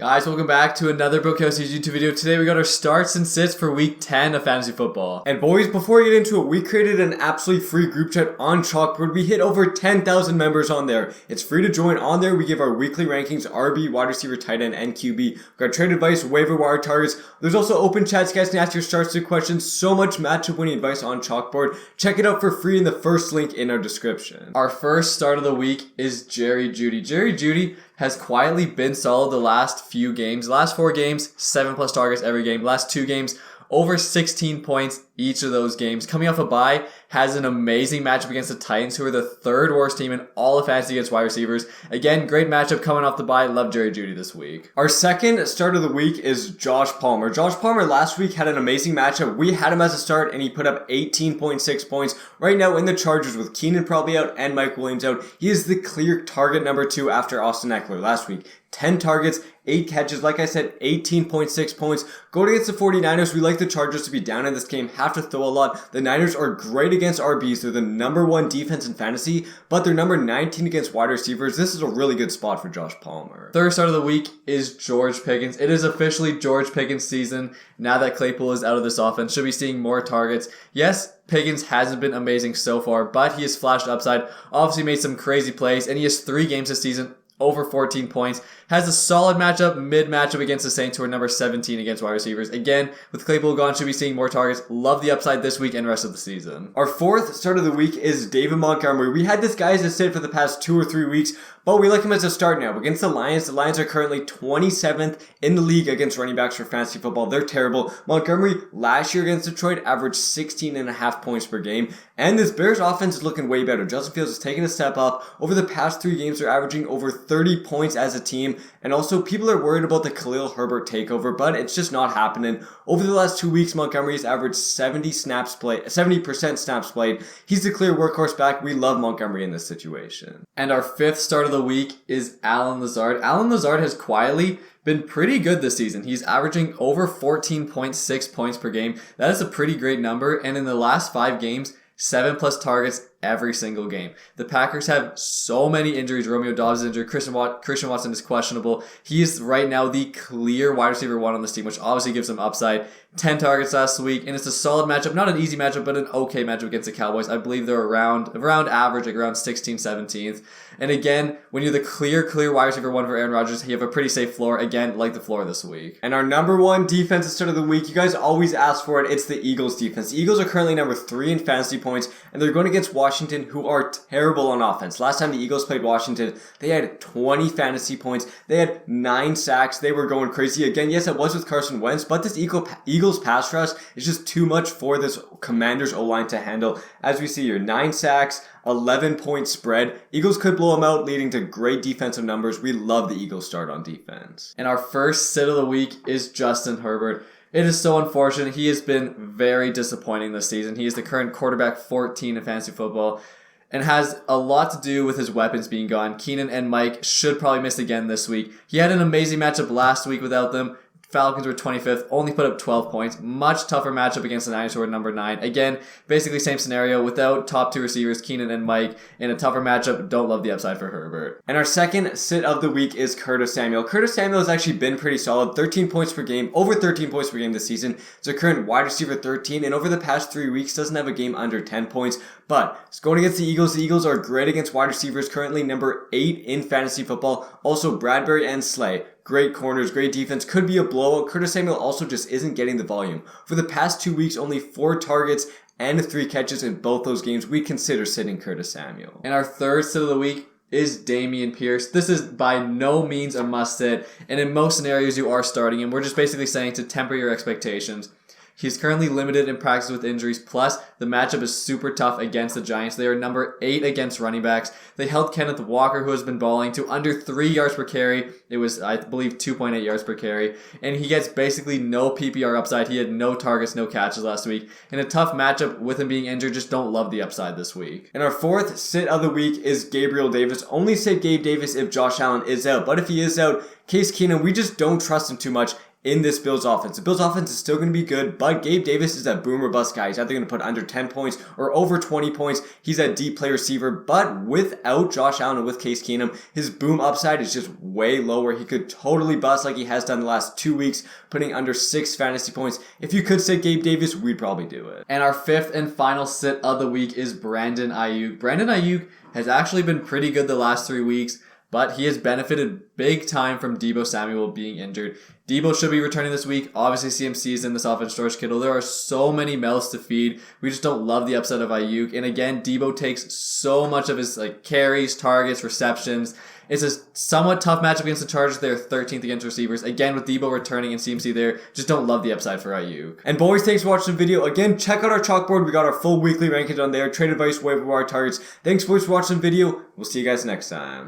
Guys, welcome back to another BroChelsea's YouTube video. Today we got our starts and sits for week 10 of fantasy football. And boys, before we get into it, we created an absolutely free group chat on Chalkboard. We hit over 10,000 members on there. It's free to join. On there, we give our weekly rankings, RB, wide receiver, tight end, and QB. We've got trade advice, waiver wire targets. There's also open chats. You guys can ask your starts to questions. So much matchup winning advice on Chalkboard. Check it out for free in the first link in our description. Our first start of the week is Jerry Jeudy. Jerry Jeudy has quietly been solid the last few games. Last 4 games, 7+ targets every game. Last 2 games, over 16 points each of those games. Coming off a bye, has an amazing matchup against the Titans, who are the 3rd worst team in all of fantasy against wide receivers. Again, great matchup coming off the bye. Love Jerry Jeudy this week. Our second start of the week is Josh Palmer. Josh Palmer last week had an amazing matchup. We had him as a start and he put up 18.6 points. Right now in the Chargers with Keenan probably out and Mike Williams out, he is the clear target number 2 after Austin Eckler last week. 10 targets, 8 catches, like I said, 18.6 points. Going against the 49ers, we like the Chargers to be down in this game, have to throw a lot. The Niners are great against RBs. They're the number 1 defense in fantasy, but they're number 19 against wide receivers. This is a really good spot for Josh Palmer. Third start of the week is George Pickens. It is officially George Pickens season. Now that Claypool is out of this offense, should be seeing more targets. Yes, Pickens hasn't been amazing so far, but he has flashed upside. Obviously made some crazy plays, and he has 3 games this season over 14 points. Has a solid matchup, mid-matchup against the Saints, who are number 17 against wide receivers. Again, with Claypool gone, should be seeing more targets. Love the upside this week and rest of the season. Our fourth start of the week is David Montgomery. We had this guy as a sit for the past 2 or 3 weeks, but we like him as a start now. Against the Lions are currently 27th in the league against running backs for fantasy football. They're terrible. Montgomery, last year against Detroit, averaged 16.5 points per game. And this Bears offense is looking way better. Justin Fields is taking a step up. Over the past 3 games, they're averaging over 30 points as a team. And also, people are worried about the Khalil Herbert takeover, but it's just not happening. Over the last 2 weeks, Montgomery's averaged 70% snaps played. He's the clear workhorse back. We love Montgomery in this situation. And our 5th start of the week is Allen Lazard. Allen Lazard has quietly been pretty good this season. He's averaging over 14.6 points per game. That is a pretty great number. And in the last 5 games, 7+ targets every single game. The Packers have so many injuries. Romeo Dobbs is injured. Christian Watson is questionable. He is right now the clear wide receiver 1 on this team, which obviously gives him upside. 10 targets last week, and it's a solid matchup. Not an easy matchup, but an okay matchup against the Cowboys. I believe they're around average, like around 16th, 17th. And again, when you're the clear wide receiver 1 for Aaron Rodgers, you have a pretty safe floor. Again, like the floor this week. And our number 1 defensive start of the week, you guys always ask for it. It's the Eagles defense. The Eagles are currently number 3 in fantasy points, and they're going against Washington, who are terrible on offense. Last time the Eagles played Washington, they had 20 fantasy points. They had 9 sacks. They were going crazy. Again, yes, it was with Carson Wentz, but this Eagles pass rush is just too much for this Commanders O-line to handle. As we see here, 9 sacks, 11-point spread. Eagles could blow them out, leading to great defensive numbers. We love the Eagles start on defense. And our first sit of the week is Justin Herbert. It is so unfortunate. He has been very disappointing this season. He is the current quarterback 14 in fantasy football and has a lot to do with his weapons being gone. Keenan and Mike should probably miss again this week. He had an amazing matchup last week without them. Falcons were 25th, only put up 12 points. Much tougher matchup against the Niners, who are number 9. Again, basically same scenario without top 2 receivers, Keenan and Mike. In a tougher matchup, don't love the upside for Herbert. And our second sit of the week is Curtis Samuel. Curtis Samuel has actually been pretty solid. 13 points per game, over 13 points per game this season. He's a current wide receiver 13, and over the past 3 weeks, doesn't have a game under 10 points. But it's going against the Eagles. The Eagles are great against wide receivers, currently number 8 in fantasy football. Also, Bradbury and Slay. Great corners, great defense. Could be a blowout. Curtis Samuel also just isn't getting the volume. For the past 2 weeks, only 4 targets and 3 catches in both those games. We consider sitting Curtis Samuel. And our third sit of the week is Dameon Pierce. This is by no means a must sit, and in most scenarios you are starting him. We're just basically saying to temper your expectations. He's currently limited in practice with injuries. Plus, the matchup is super tough against the Giants. They are number 8 against running backs. They held Kenneth Walker, who has been balling, to under 3 yards per carry. It was, I believe, 2.8 yards per carry. And he gets basically no PPR upside. He had no targets, no catches last week. In a tough matchup with him being injured, just don't love the upside this week. And our fourth sit of the week is Gabriel Davis. Only sit Gabe Davis if Josh Allen is out. But if he is out, Case Keenum, we just don't trust him too much in this Bills offense. The Bills offense is still going to be good, but Gabe Davis is a boom or bust guy. He's either going to put under 10 points or over 20 points. He's a deep play receiver, but without Josh Allen and with Case Keenum, his boom upside is just way lower. He could totally bust like he has done the last 2 weeks, putting under 6 fantasy points. If you could sit Gabe Davis, we'd probably do it. And our fifth and final sit of the week is Brandon Ayuk. Brandon Ayuk has actually been pretty good the last 3 weeks, but he has benefited big time from Deebo Samuel being injured. Deebo should be returning this week. Obviously, CMC is in this offense. George Kittle. There are so many mouths to feed. We just don't love the upside of Ayuk. And again, Deebo takes so much of his carries, targets, receptions. It's a somewhat tough matchup against the Chargers. They're 13th against receivers. Again, with Deebo returning and CMC there, just don't love the upside for Ayuk. And boys, thanks for watching the video. Again, check out our chalkboard. We got our full weekly rankings on there. Trade advice, waiver wire targets. Thanks boys for watching the video. We'll see you guys next time.